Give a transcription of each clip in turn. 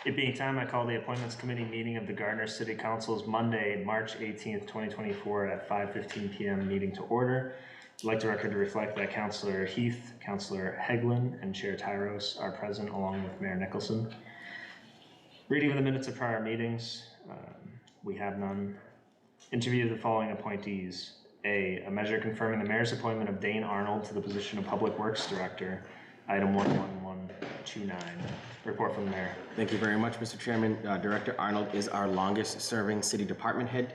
It being time, I call the Appointments Committee meeting of the Gardner City Council's Monday, March 18th, 2024 at 5:15 p.m. meeting to order. I'd like the record to reflect that Councillor Heath, Councillor Heglin, and Chair Tyros are present along with Mayor Nicholson. Reading of the minutes of prior meetings, we have none. Interview of the following appointees. A measure confirming the mayor's appointment of Dane Arnold to the position of Public Works Director. Item 11129. Report from the mayor. Thank you very much, Mr. Chairman. Director Arnold is our longest serving city department head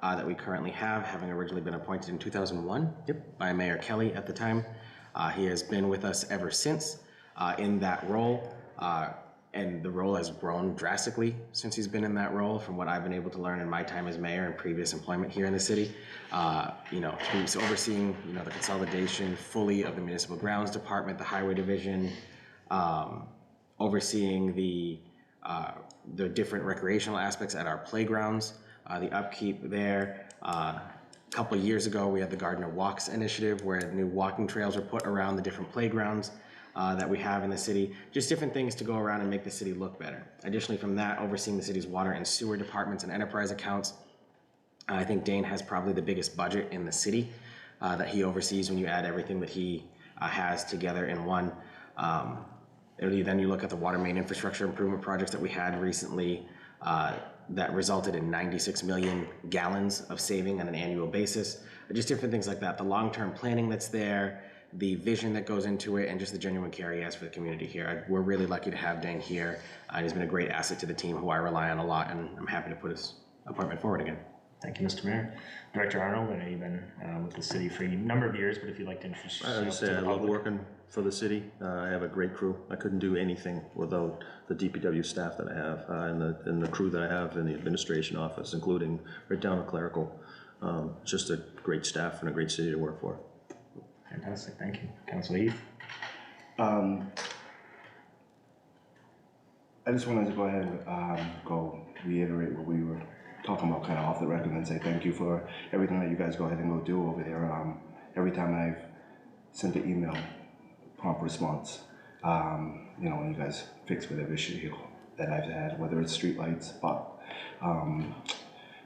that we currently have, having originally been appointed in 2001 by Mayor Kelly at the time. He has been with us ever since in that role. And the role has grown drastically since he's been in that role, from what I've been able to learn in my time as mayor and previous employment here in the city. He's overseeing, the consolidation fully of the municipal grounds department, the highway division, overseeing the different recreational aspects at our playgrounds, the upkeep there. A couple of years ago, we had the Gardner Walks initiative, where new walking trails were put around the different playgrounds that we have in the city. Just different things to go around and make the city look better. Additionally from that, overseeing the city's water and sewer departments and enterprise accounts. I think Dane has probably the biggest budget in the city that he oversees when you add everything that he has together in one. Then you look at the water main infrastructure improvement projects that we had recently that resulted in 96 million gallons of saving on an annual basis. Just different things like that. The long-term planning that's there, the vision that goes into it, and just the genuine care he has for the community here. We're really lucky to have Dane here. He's been a great asset to the team, who I rely on a lot, and I'm happy to put his appointment forward again. Thank you, Mr. Mayor. Director Arnold, I know you've been with the city for a number of years, but if you'd like to introduce yourself. I love working for the city. I have a great crew. I couldn't do anything without the DPW staff that I have and the crew that I have in the administration office, including right down to clerical. Just a great staff and a great city to work for. Fantastic, thank you. Councilor Heath. I just wanted to go ahead and reiterate what we were talking about kind of off the record and say thank you for everything that you guys go ahead and go do over there. Every time I've sent an email, prompt response, when you guys fix whatever issue that I've had, whether it's streetlights,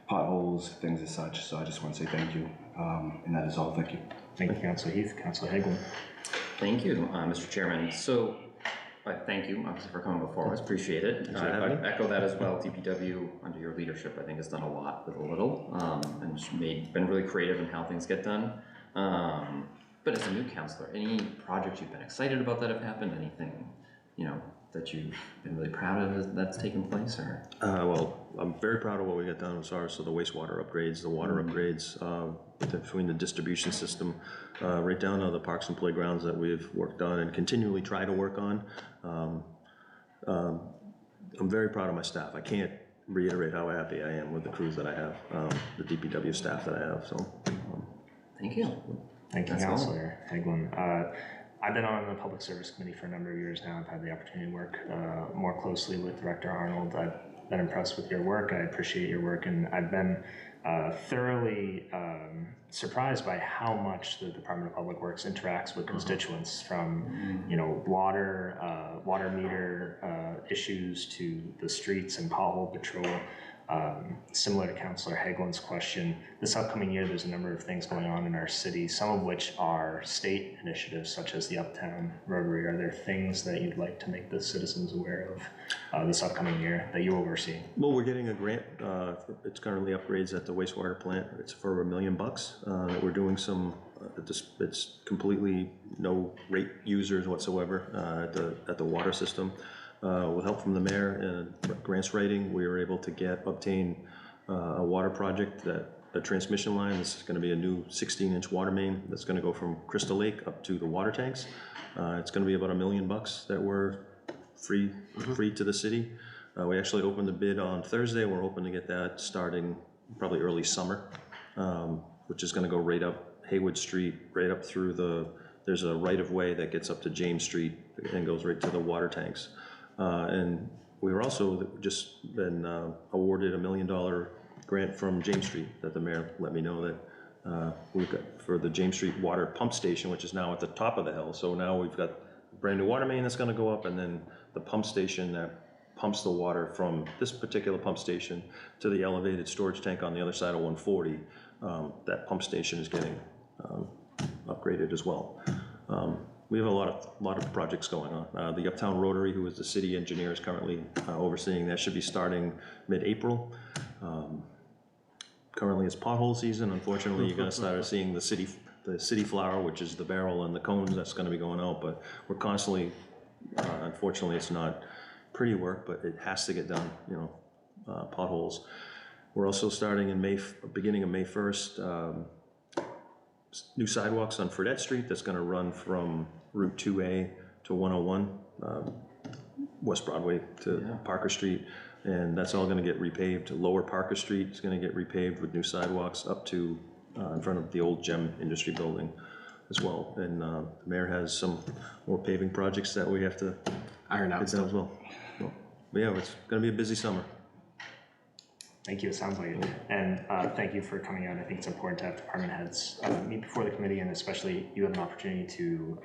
potholes, things as such. So I just want to say thank you, and that is all. Thank you. Thank you, Councilor Heath. Councilor Heglin. Thank you, Mr. Chairman. So, thank you, obviously, for coming before us. Appreciate it. I echo that as well. DPW, under your leadership, I think has done a lot with a little, and been really creative in how things get done. But as a new councilor, any projects you've been excited about that have happened? Anything, that you've been really proud of that's taken place? Or well, I'm very proud of what we got done as far as the wastewater upgrades, the water upgrades, between the distribution system, right down to the parks and playgrounds that we've worked on and continually try to work on. I'm very proud of my staff. I can't reiterate how happy I am with the crews that I have, the DPW staff that I have. So, thank you. Thank you, Councilor Heglin. I've been on the Public Service Committee for a number of years now. I've had the opportunity to work more closely with Director Arnold. I've been impressed with your work. I appreciate your work, and I've been thoroughly surprised by how much the Department of Public Works interacts with constituents, from water meter issues to the streets and pothole patrol. Similar to Councilor Heglin's question, this upcoming year there's a number of things going on in our city, some of which are state initiatives such as the Uptown Rotary. Are there things that you'd like to make the citizens aware of this upcoming year that you oversee? Well, we're getting a grant. It's currently upgrades at the wastewater plant. It's for $1 million. That we're doing some. It's completely no rate users whatsoever at the water system. With help from the mayor and grants writing, we were able to obtain a water project, a transmission line. This is going to be a new 16-inch water main that's going to go from Crystal Lake up to the water tanks. It's going to be about $1 million that we're free to the city. We actually opened the bid on Thursday. We're hoping to get that starting probably early summer, which is going to go right up Haywood Street, right up through there's a right-of-way that gets up to James Street and goes right to the water tanks. And we were also just been awarded $1 million grant from James Street that the mayor let me know that we've got for the James Street water pump station, which is now at the top of the hill. So now we've got a brand new water main that's going to go up, and then the pump station that pumps the water from this particular pump station to the elevated storage tank on the other side of 140. That pump station is getting upgraded as well. We have a lot of projects going on. The Uptown Rotary, who is the city engineer, is currently overseeing that. Should be starting mid-April. Currently, it's pothole season. Unfortunately, you're going to start seeing the city flower, which is the barrel and the cones. That's going to be going out. But we're constantly, unfortunately, it's not pretty work, but it has to get done. You know, potholes. We're also starting in beginning of May 1st. New sidewalks on Fredette Street that's going to run from Route 2A to 101, West Broadway to Parker Street, and that's all going to get repaved. Lower Parker Street is going to get repaved with new sidewalks up to in front of the old Gem Industry Building as well. And the mayor has some more paving projects that we have to Iron out get done as well. But yeah, it's going to be a busy summer. Thank you, it sounds like it. And thank you for coming out. I think it's important to have department heads meet before the committee, and especially you have an opportunity to you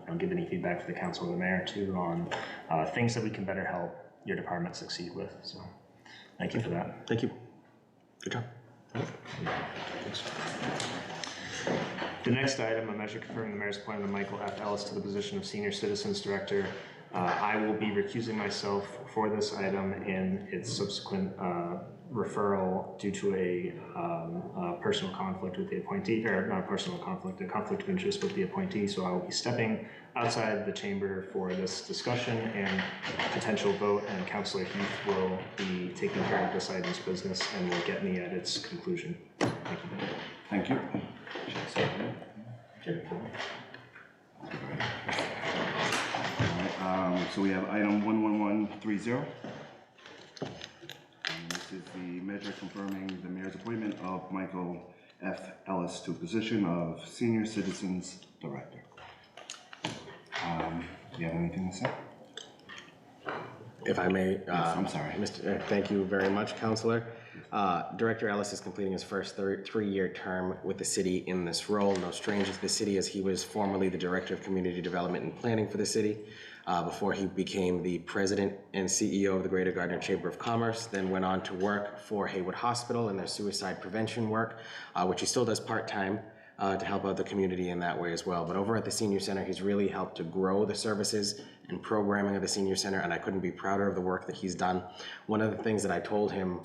know, give any feedback to the council or the mayor too on things that we can better help your department succeed with. So thank you for that. Thank you. Good job. The next item, a measure confirming the mayor's appointment of Michael F. Ellis to the position of Senior Citizens Director. I will be recusing myself for this item in its subsequent referral due to a personal conflict with the appointee, or not a personal conflict, a conflict of interest with the appointee. So I will be stepping outside the chamber for this discussion and potential vote, and Councilor Heath will be taking care of this item's business and will get me at its conclusion. Thank you. Thank you. So we have item 11130. This is the measure confirming the mayor's appointment of Michael F. Ellis to position of Senior Citizens Director. Do you have anything to say? If I may, Yes, I'm sorry. Thank you very much, Councilor. Director Ellis is completing his first three-year term with the city in this role. No stranger to the city, as he was formerly the Director of Community Development and Planning for the city before he became the President and CEO of the Greater Gardner Chamber of Commerce, then went on to work for Haywood Hospital in their suicide prevention work, which he still does part-time to help out the community in that way as well. But over at the Senior Center, he's really helped to grow the services and programming of the Senior Center, and I couldn't be prouder of the work that he's done. One of the things that I told him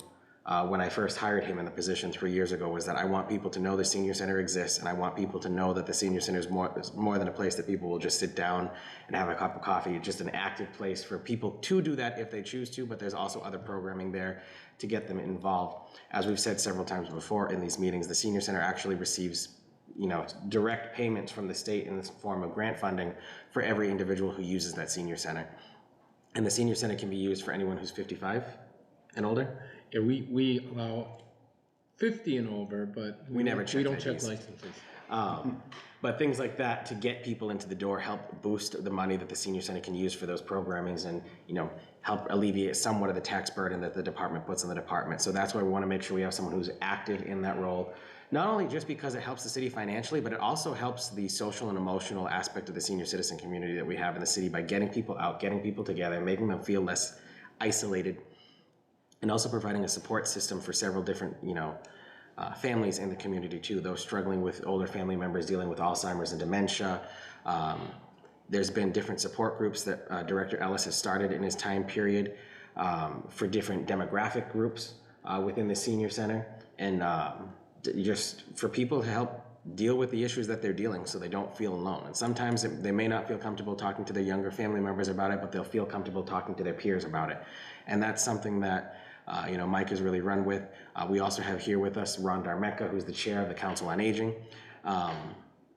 when I first hired him in the position 3 years ago was that I want people to know the Senior Center exists, and I want people to know that the Senior Center is more than a place that people will just sit down and have a cup of coffee. It's just an active place for people to do that if they choose to, but there's also other programming there to get them involved. As we've said several times before in these meetings, the Senior Center actually receives direct payments from the state in the form of grant funding for every individual who uses that Senior Center. And the Senior Center can be used for anyone who's 55 and older. Yeah, we allow 50 and over, but We never check we don't check IDs. licenses. But things like that to get people into the door help boost the money that the Senior Center can use for those programmings, and help alleviate somewhat of the tax burden that the department puts on the department. So that's why we want to make sure we have someone who's active in that role. Not only just because it helps the city financially, but it also helps the social and emotional aspect of the senior citizen community that we have in the city by getting people out, getting people together, making them feel less isolated, and also providing a support system for several different, families in the community too, those struggling with older family members dealing with Alzheimer's and dementia. There's been different support groups that Director Ellis has started in his time period for different demographic groups within the senior center, and just for people to help deal with the issues that they're dealing so they don't feel alone. And sometimes they may not feel comfortable talking to their younger family members about it, but they'll feel comfortable talking to their peers about it. And that's something that Mike has really run with. We also have here with us Ron Darmecca, who's the chair of the Council on Aging,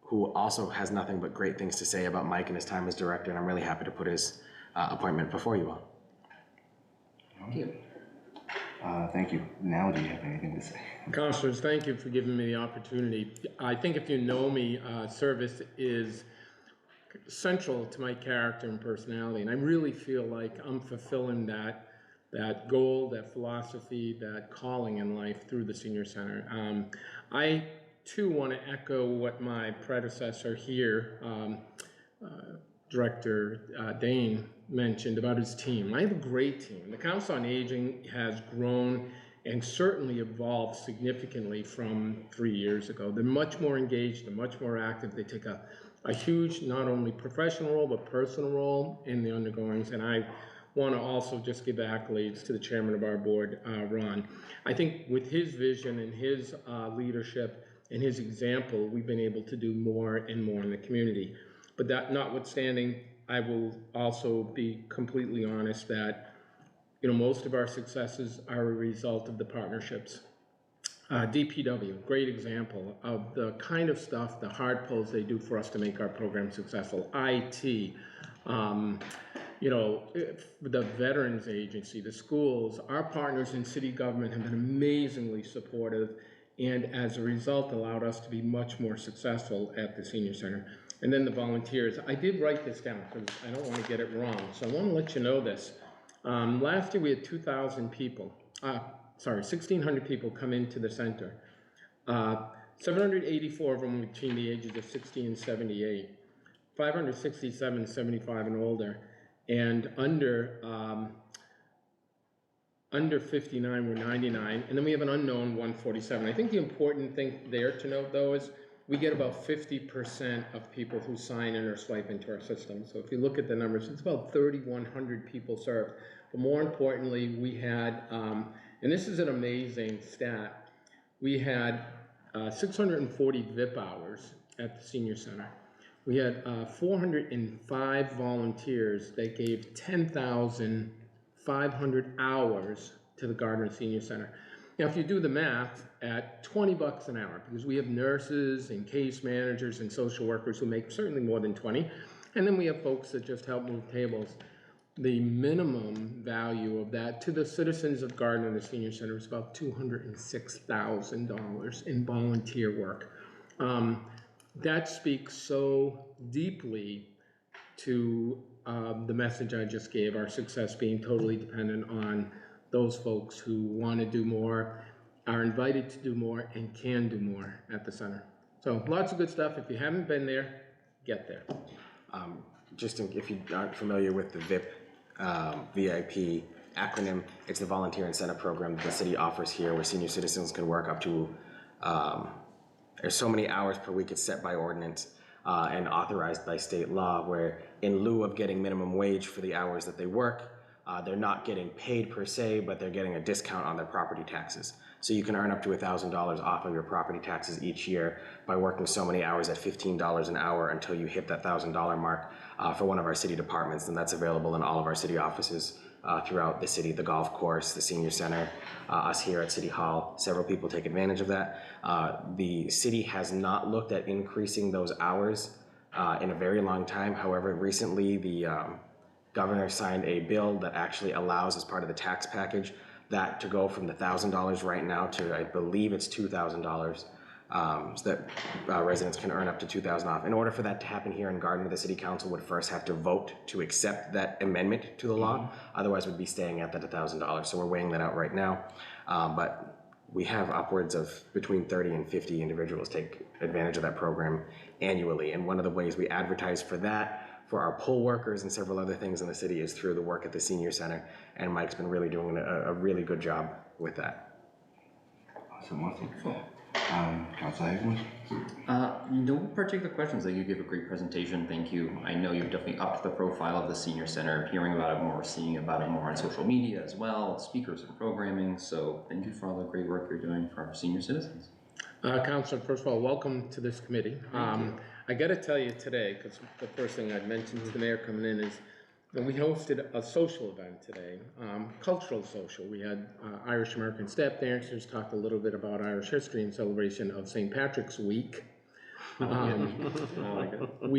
who also has nothing but great things to say about Mike and his time as director, and I'm really happy to put his appointment before you all. Thank you. Thank you. Now, do you have anything to say? Councilors, thank you for giving me the opportunity. I think if you know me, service is central to my character and personality, and I really feel like I'm fulfilling that goal, that philosophy, that calling in life through the Senior Center. I too want to echo what my predecessor here, Director Dane mentioned about his team. I have a great team. The Council on Aging has grown and certainly evolved significantly from 3 years ago. They're much more engaged, they're much more active. They take a huge, not only professional role, but personal role in the undergoings. And I want to also just give accolades to the chairman of our board, Ron. I think with his vision and his leadership and his example, we've been able to do more and more in the community. But that notwithstanding, I will also be completely honest that most of our successes are a result of the partnerships. DPW, great example of the kind of stuff, the hard pulls they do for us to make our program successful. IT, the Veterans Agency, the schools, our partners in city government have been amazingly supportive, and as a result allowed us to be much more successful at the senior center. And then the volunteers. I did write this down because I don't want to get it wrong, so I want to let you know this. Last year we had 1,600 people come into the center. 784 of them were between the ages of 60 and 78. 567, 75 and older. And under 59 were 99. And then we have an unknown 147. I think the important thing there to note, though, is we get about 50% of people who sign in or swipe into our system. So if you look at the numbers, it's about 3,100 people served. But more importantly, we had, and this is an amazing stat, we had 640 VIP hours at the senior center. We had 405 volunteers that gave 10,500 hours to the Gardner Senior Center. Now, if you do the math at $20 an hour, because we have nurses and case managers and social workers who make certainly more than 20, and then we have folks that just help move tables. The minimum value of that to the citizens of Gardner and the Senior Center is about $206,000 in volunteer work. That speaks so deeply to the message I just gave, our success being totally dependent on those folks who want to do more, are invited to do more, and can do more at the center. So lots of good stuff. If you haven't been there, get there. If you aren't familiar with the VIP acronym, it's the Volunteer Incentive Program that the city offers here, where senior citizens can work up to, there's so many hours per week. It's set by ordinance and authorized by state law, where in lieu of getting minimum wage for the hours that they work, they're not getting paid per se, but they're getting a discount on their property taxes. So you can earn up to $1,000 off of your property taxes each year by working so many hours at $15 an hour until you hit that $1,000 mark for one of our city departments. And that's available in all of our city offices throughout the city, the golf course, the senior center, us here at City Hall. Several people take advantage of that. The city has not looked at increasing those hours in a very long time. However, recently the governor signed a bill that actually allows, as part of the tax package, that to go from the $1,000 right now to, I believe it's $2,000, so that residents can earn up to $2,000 off. In order for that to happen here in Gardner, the city council would first have to vote to accept that amendment to the law. Otherwise, we'd be staying at that $1,000. So we're weighing that out right now. But we have upwards of between 30 and 50 individuals take advantage of that program annually. And one of the ways we advertise for that, for our poll workers and several other things in the city, is through the work at the senior center. And Mike's been really doing a really good job with that. Awesome. Councilor Hagman? No particular questions. You gave a great presentation. Thank you. I know you've definitely upped the profile of the senior center, hearing about it more, seeing about it more on social media as well, speakers and programming. So thank you for all the great work you're doing for our senior citizens. Councilor, first of all, welcome to this committee. I got to tell you today, because the first thing I'd mentioned to the mayor coming in is that we hosted a social event today, cultural social. We had Irish American step dancers, talked a little bit about Irish history in celebration of St. Patrick's Week. We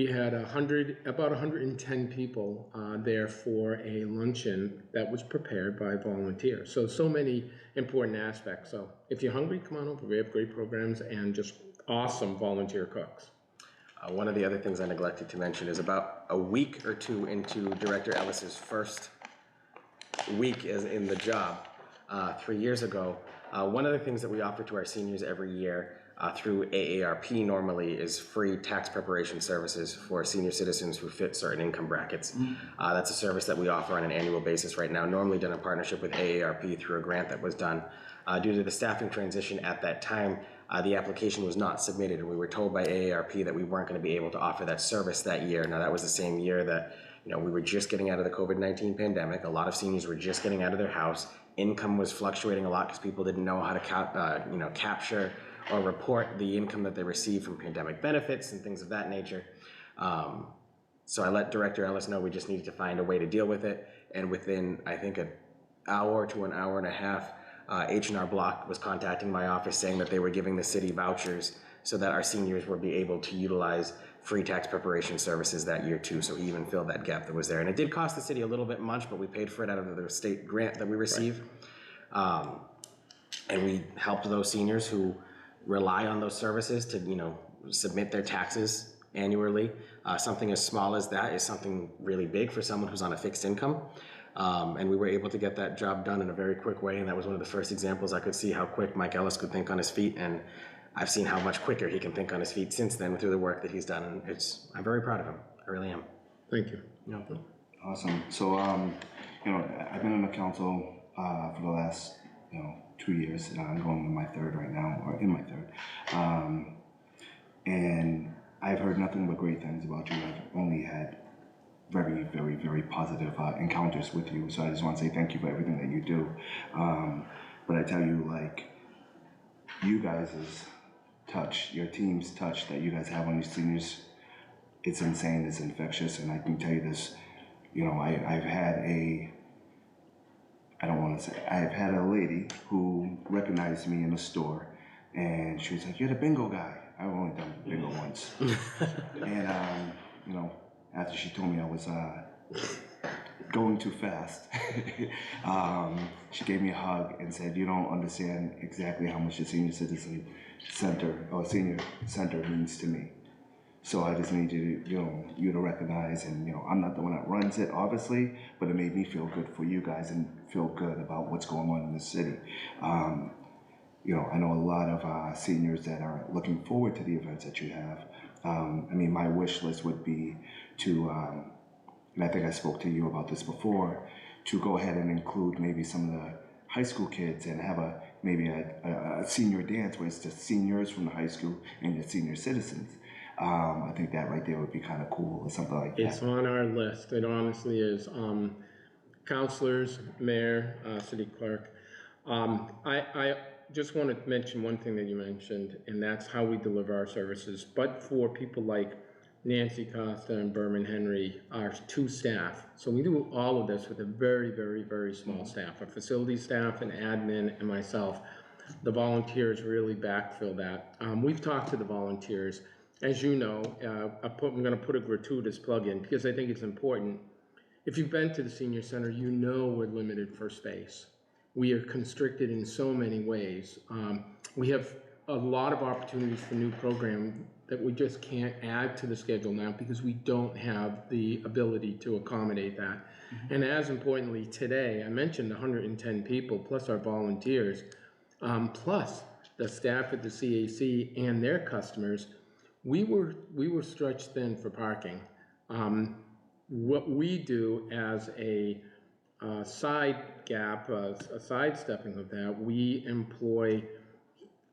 had about 110 people there for a luncheon that was prepared by volunteers. So many important aspects. So if you're hungry, come on over. We have great programs and just awesome volunteer cooks. One of the other things I neglected to mention is about a week or two into Director Ellis's first week in the job, 3 years ago, one of the things that we offer to our seniors every year through AARP normally is free tax preparation services for senior citizens who fit certain income brackets. That's a service that we offer on an annual basis right now, normally done in partnership with AARP through a grant that was done. Due to the staffing transition at that time, the application was not submitted, and we were told by AARP that we weren't going to be able to offer that service that year. Now, that was the same year that we were just getting out of the COVID-19 pandemic. A lot of seniors were just getting out of their house. Income was fluctuating a lot because people didn't know how to capture or report the income that they received from pandemic benefits and things of that nature. So I let Director Ellis know we just needed to find a way to deal with it. And within, I think, an hour to an hour and a half, H&R Block was contacting my office saying that they were giving the city vouchers so that our seniors would be able to utilize free tax preparation services that year too. So he even filled that gap that was there. And it did cost the city a little bit much, but we paid for it out of the state grant that we received. Right. And we helped those seniors who rely on those services to, submit their taxes annually. Something as small as that is something really big for someone who's on a fixed income. And we were able to get that job done in a very quick way. And that was one of the first examples I could see how quick Mike Ellis could think on his feet. And I've seen how much quicker he can think on his feet since then through the work that he's done. I'm very proud of him. I really am. Thank you. Yeah. Awesome. So, I've been on the council for the last, 2 years. I'm going to my third right now, or in my third. And I've heard nothing but great things about you. I've only had very, very, very positive encounters with you. So I just want to say thank you for everything that you do. But I tell you, you guys' touch, your team's touch that you guys have on your seniors, it's insane, it's infectious. And I can tell you this, I've had I've had a lady who recognized me in the store, and she was like, "You're the bingo guy." I've only done bingo once. And, after she told me I was going too fast, she gave me a hug and said, "You don't understand exactly how much the senior citizen center or senior center means to me. So I just need you to recognize, and I'm not the one that runs it, obviously, but it made me feel good for you guys and feel good about what's going on in the city." I know a lot of seniors that are looking forward to the events that you have. My wish list would be to, and I think I spoke to you about this before, to go ahead and include maybe some of the high school kids and have maybe a senior dance where it's just seniors from the high school and the senior citizens. I think that right there would be kind of cool or something like that. It's on our list. It honestly is. Counselors, mayor, city clerk. I just want to mention one thing that you mentioned, and that's how we deliver our services. But for people like Nancy Costa and Berman Henry, our two staff. So we do all of this with a very, very, very small staff. Our facility staff and admin and myself. The volunteers really backfill that. We've talked to the volunteers. As you know, I'm going to put a gratuitous plug in because I think it's important. If you've been to the senior center, we're limited for space. We are constricted in so many ways. We have a lot of opportunities for new programming that we just can't add to the schedule now because we don't have the ability to accommodate that. Mm-hmm. And as importantly, today, I mentioned 110 people, plus our volunteers, plus the staff at the CAC and their customers. We were stretched thin for parking. What we do as a side gap, a sidestepping of that, we employ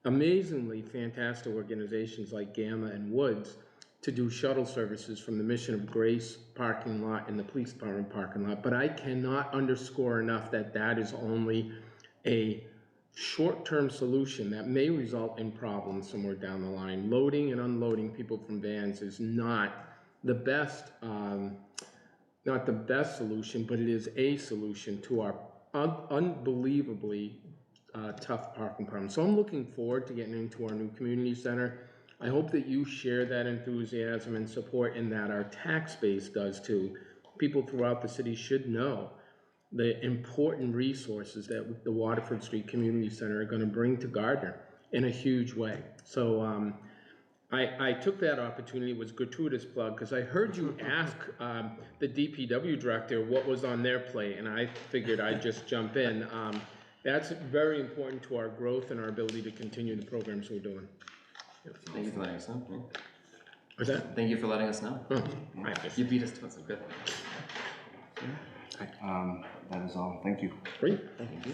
amazingly fantastic organizations like Gamma and Woods to do shuttle services from the Mission of Grace parking lot and the police department parking lot. But I cannot underscore enough that that is only a short-term solution that may result in problems somewhere down the line. Loading and unloading people from vans is not the best solution, but it is a solution to our unbelievably tough parking problem. So I'm looking forward to getting into our new community center. I hope that you share that enthusiasm and support, and that our tax base does too. People throughout the city should know the important resources that the Waterford Street Community Center are going to bring to Gardner in a huge way. So I took that opportunity, it was a gratuitous plug, because I heard you ask the DPW director what was on their plate, and I figured I'd just jump in. That's very important to our growth and our ability to continue the programs we're doing. Thank you for letting us know. Yeah. What's that? Thank you for letting us know. Oh, right. You beat us to it, so good. That is all. Thank you. Great. Thank you.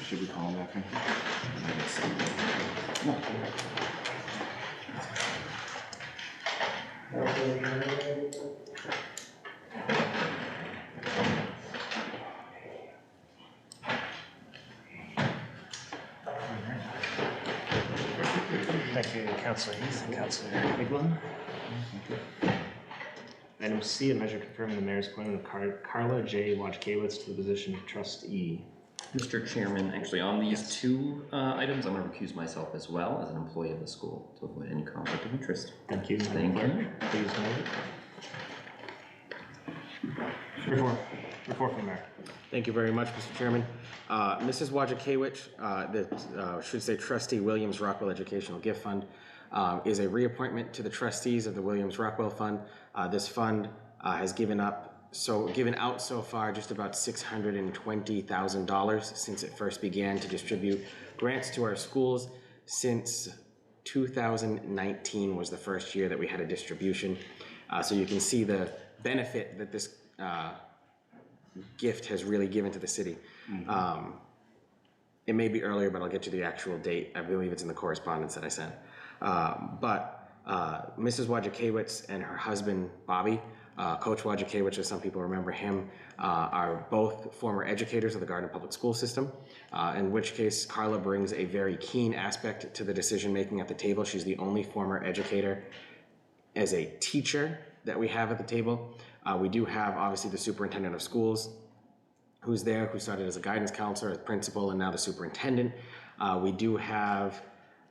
Should we call him back in? Thank you, Councilor Heath and Councilor Higglund. Item C, a measure confirming the mayor's appointment of Carla J. Wojciechowicz to the position of trustee. Mr. Chairman, actually on these two items, I'm going to recuse myself as well as an employee of the school to avoid any conflict of interest. Thank you. Thank you. Please note it. Report from the mayor. Thank you very much, Mr. Chairman. Mrs. Wojciechowicz, should say trustee Williams Rockwell Educational Gift Fund, is a reappointment to the trustees of the Williams Rockwell Fund. This fund has given out so far just about $620,000 since it first began to distribute grants to our schools. Since 2019 was the first year that we had a distribution. So you can see the benefit that this gift has really given to the city. It may be earlier, but I'll get you the actual date. I believe it's in the correspondence that I sent. Mrs. Wojciechowicz and her husband, Bobby, Coach Wojciechowicz, as some people remember him, are both former educators of the Gardner Public School System, in which case Carla brings a very keen aspect to the decision-making at the table. She's the only former educator as a teacher that we have at the table. We do have, obviously, the superintendent of schools who's there, who started as a guidance counselor, as principal, and now the superintendent. We do have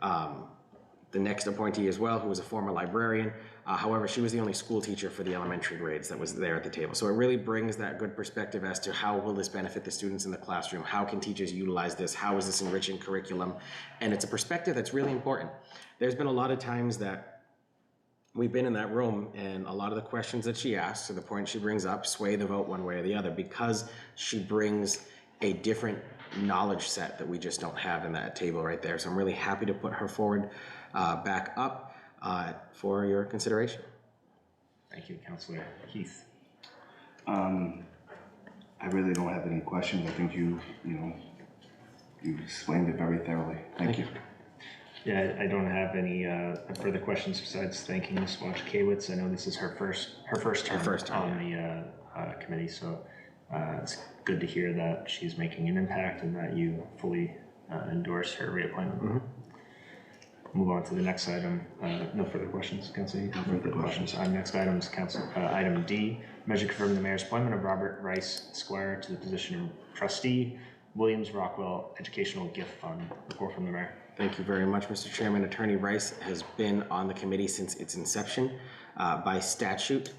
the next appointee as well, who was a former librarian. However, she was the only school teacher for the elementary grades that was there at the table. So it really brings that good perspective as to how will this benefit the students in the classroom? How can teachers utilize this? How is this enriching curriculum? And it's a perspective that's really important. There's been a lot of times that we've been in that room and a lot of the questions that she asks, to the point she brings up, sway the vote one way or the other, because she brings a different knowledge set that we just don't have in that table right there. So I'm really happy to put her forward back up for your consideration. Thank you, Councilor Heath. I really don't have any questions. I think you explained it very thoroughly. Thank you. Yeah, I don't have any further questions besides thanking Ms. Wojciechowicz. I know this is her first term on the committee, so it's good to hear that she's making an impact and that you fully endorse her reappointment. Move on to the next item. No further questions, Councilor? No further questions. Next item is item D, measure confirming the mayor's appointment of Robert Rice Esquire to the position of trustee, Williams Rockwell Educational Gift Fund. Report from the mayor. Thank you very much, Mr. Chairman. Attorney Rice has been on the committee since its inception. By statute,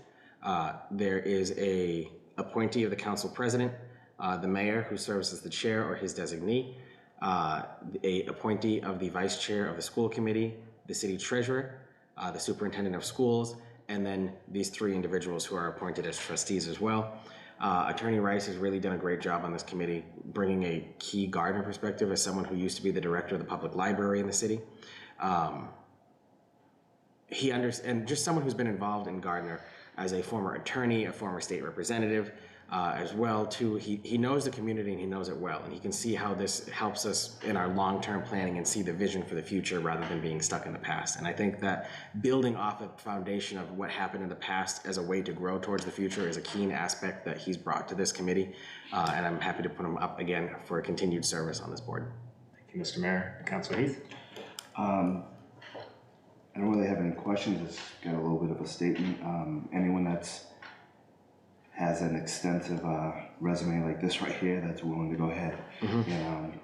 there is a appointee of the council president, the mayor, who serves as the chair or his designee, a appointee of the vice chair of the school committee, the city treasurer, the superintendent of schools, and then these three individuals who are appointed as trustees as well. Attorney Rice has really done a great job on this committee, bringing a key Gardner perspective as someone who used to be the director of the public library in the city. And just someone who's been involved in Gardner as a former attorney, a former state representative, as well too. He knows the community and he knows it well, and he can see how this helps us in our long-term planning and see the vision for the future rather than being stuck in the past. And I think that building off a foundation of what happened in the past as a way to grow towards the future is a keen aspect that he's brought to this committee, and I'm happy to put him up again for continued service on this board. Thank you, Mr. Mayor. Councilor Heath? I don't really have any questions. It's got a little bit of a statement. Anyone has an extensive resume like this right here that's willing to go ahead and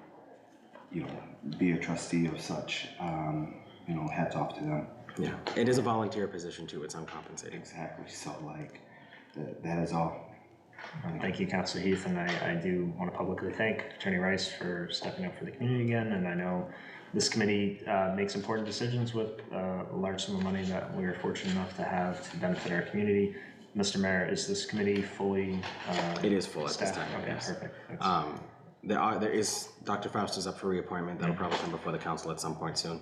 be a trustee of such, hats off to them. Yeah, it is a volunteer position too. It's uncompensated. Exactly. So that is all. Thank you, Councilor Heath, and I do want to publicly thank Attorney Rice for stepping up for the community again. And I know this committee makes important decisions with a large sum of money that we are fortunate enough to have to benefit our community. Mr. Mayor, is this committee fully It is full staffed? at this time, Okay, yes. perfect. there is, Dr. Faust is up for reappointment. That'll probably come before the council at some point soon.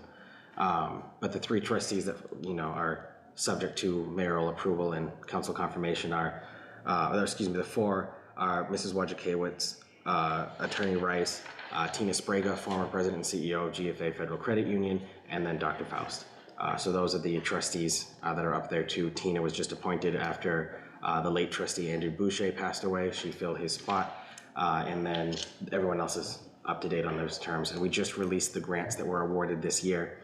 But the 3 trustees that, are subject to mayoral approval and council confirmation are, the 4 are Mrs. Wojciechowicz, Attorney Rice, Tina Sprague, former president and CEO of GFA Federal Credit Union, and then Dr. Faust. So those are the trustees that are up there too. Tina was just appointed after the late trustee Andrew Boucher passed away. She filled his spot, and then everyone else is up to date on those terms. And we just released the grants that were awarded this year.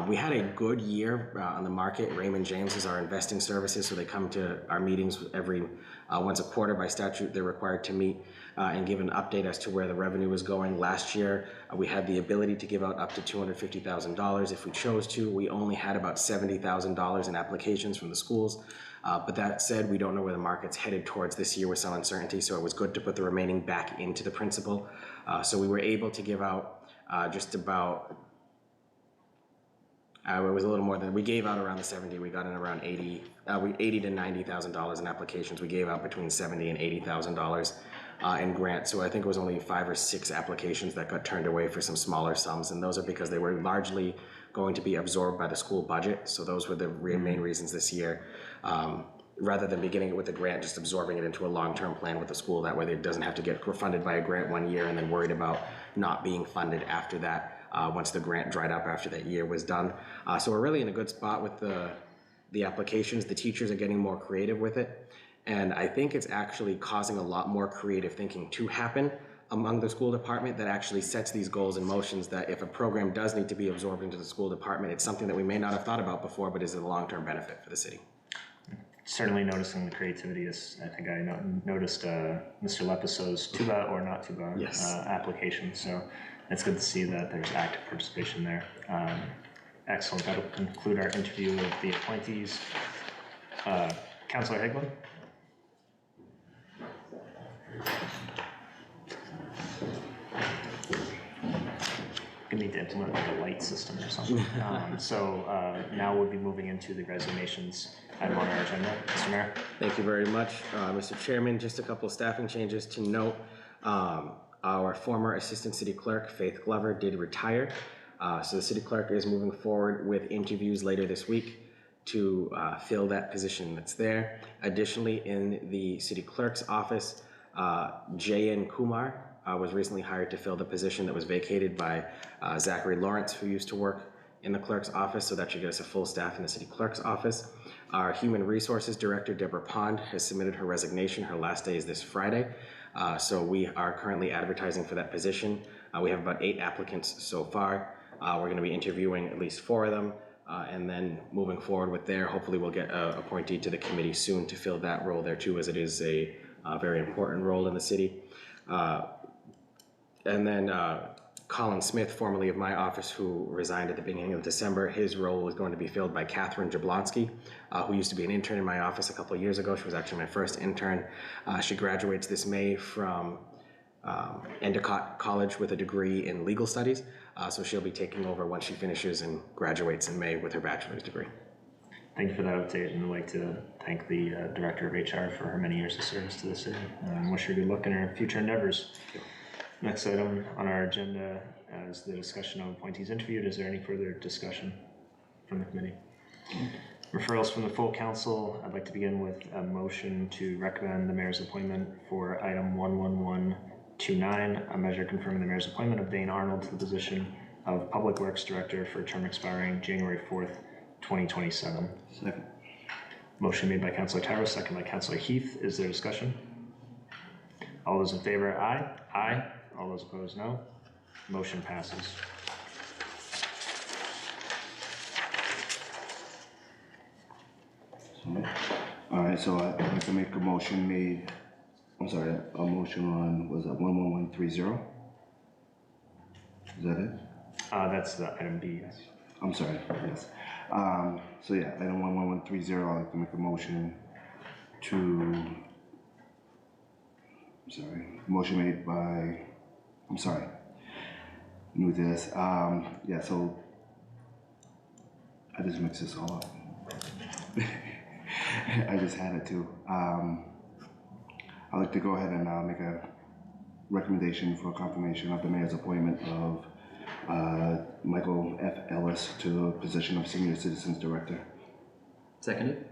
We had a good year on the market. Raymond James is our investing services, so they come to our meetings every once a quarter by statute. They're required to meet and give an update as to where the revenue is going. Last year, we had the ability to give out up to $250,000 if we chose to. We only had about $70,000 in applications from the schools. But that said, we don't know where the market's headed towards this year with some uncertainty, so it was good to put the remaining back into the principal. So we were able to give out just about, it was a little more than, we gave out around the 70, we got in around 80 to $90,000 in applications. We gave out between $70,000 and $80,000 in grants. So I think it was only 5 or 6 applications that got turned away for some smaller sums, and those are because they were largely going to be absorbed by the school budget. So those were the main reasons this year. Rather than beginning it with a grant, just absorbing it into a long-term plan with the school. That way it doesn't have to get funded by a grant one year and then worried about not being funded after that, once the grant dried up after that year was done. So we're really in a good spot with the applications. The teachers are getting more creative with it. And I think it's actually causing a lot more creative thinking to happen among the school department that actually sets these goals in motions, that if a program does need to be absorbed into the school department, it's something that we may not have thought about before, but is a long-term benefit for the city. Certainly noticing the creativity is, I think I noticed Mr. Lepiso's tuba or not tuba application. So it's good to see that there's active participation there. Excellent. That'll conclude our interview of the appointees. Councilor Hegland? Need to implement like a light system or something. Now we'll be moving into the resignations item on our agenda. Mr. Mayor. Thank you very much, Mr. Chairman. Just a couple of staffing changes to note. Our former Assistant City Clerk, Faith Glover, did retire. So the City Clerk is moving forward with interviews later this week to fill that position that's there. Additionally, in the City Clerk's office, J.N. Kumar was recently hired to fill the position that was vacated by Zachary Lawrence, who used to work in the clerk's office, so that should get us a full staff in the city clerk's office. Our Human Resources Director, Deborah Pond, has submitted her resignation. Her last day is this Friday, so we are currently advertising for that position. We have about 8 applicants so far. We're going to be interviewing at least 4 of them, and then moving forward with there. Hopefully we'll get appointed to the committee soon to fill that role there too, as it is a very important role in the city. And then Colin Smith, formerly of my office, who resigned at the beginning of December, his role was going to be filled by Catherine Jablonski, who used to be an intern in my office a couple of years ago. She was actually my first intern. She graduates this May from Endicott College with a degree in legal studies. So she'll be taking over once she finishes and graduates in May with her bachelor's degree. Thank you for that update, and I'd like to thank the Director of HR for her many years of service to the city. Wish her good luck in her future endeavors. Next item on our agenda is the discussion of appointees interviewed. Is there any further discussion from the committee? Referrals from the full council. I'd like to begin with a motion to recommend the mayor's appointment for item 11129, a measure confirming the mayor's appointment of Dane Arnold to the position of Public Works Director for a term expiring January 4th, 2027. Second. Motion made by Councilor Tyra, second by Councilor Heath. Is there discussion? All those in favor, aye. Aye. All those opposed, no. Motion passes. All right, so I'd like to make a motion a motion on, was that 11130? Is that it? That's the item B, yes. I'm sorry, yes. So yeah, item 11130, I'd like to make a motion to, motion made by, new to this. Yeah, so I just mixed this all up. I just had it too. I'd like to go ahead and make a recommendation for confirmation of the mayor's appointment of Michael F. Ellis to the position of Senior Citizens Director. Seconded?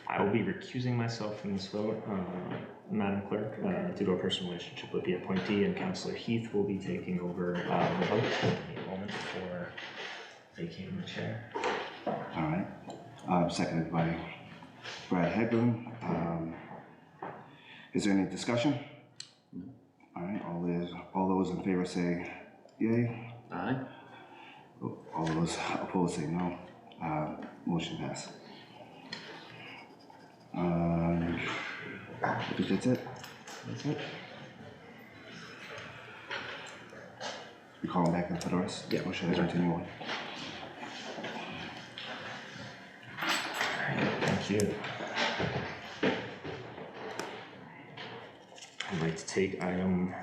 I will be recusing myself from this vote, Madam Clerk, due to a personal relationship with the appointee, and Councillor Heath will be taking over the vote. Give me a moment before vacating the chair. All right. Seconded by Brad Hegland. Is there any discussion? All right. All those in favor say yay. Aye. All those opposed say no. Motion passed. I think that's it. That's it. You calling back in for the rest? Yeah. Or should I continue on? Thank you. I'd like to take item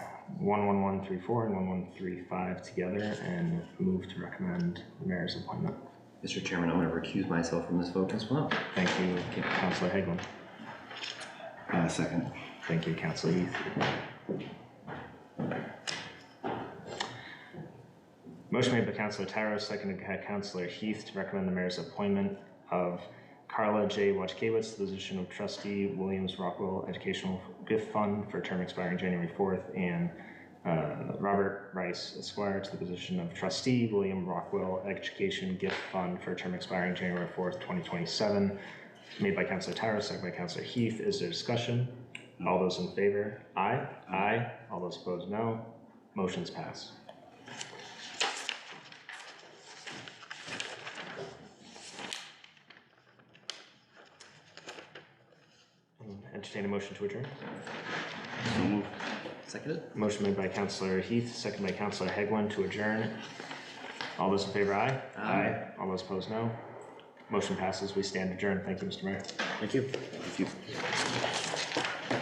11134 and 1135 together and move to recommend the mayor's appointment. Mr. Chairman, I'm going to recuse myself from this vote as well. Thank you, Councillor Hegland. Second. Thank you, Councillor Heath. Motion made by Councillor Taro, seconded by Councillor Heath to recommend the mayor's appointment of Carla J. Wojciechowicz to the position of Trustee Williams Rockwell Educational Gift Fund for a term expiring January 4th, and Robert Rice Esquire to the position of Trustee William Rockwell Education Gift Fund for a term expiring January 4th, 2027. Made by Councillor Taro, seconded by Councillor Heath. Is there discussion? All those in favor? Aye. Aye. All those opposed, no. Motion's passed. Entertain a motion to adjourn. So moved. Seconded? Motion made by Councillor Heath, seconded by Councillor Hegland to adjourn. All those in favor, aye. Aye. All those opposed, no. Motion passes. We stand adjourned. Thank you, Mr. Mayor. Thank you. Thank you.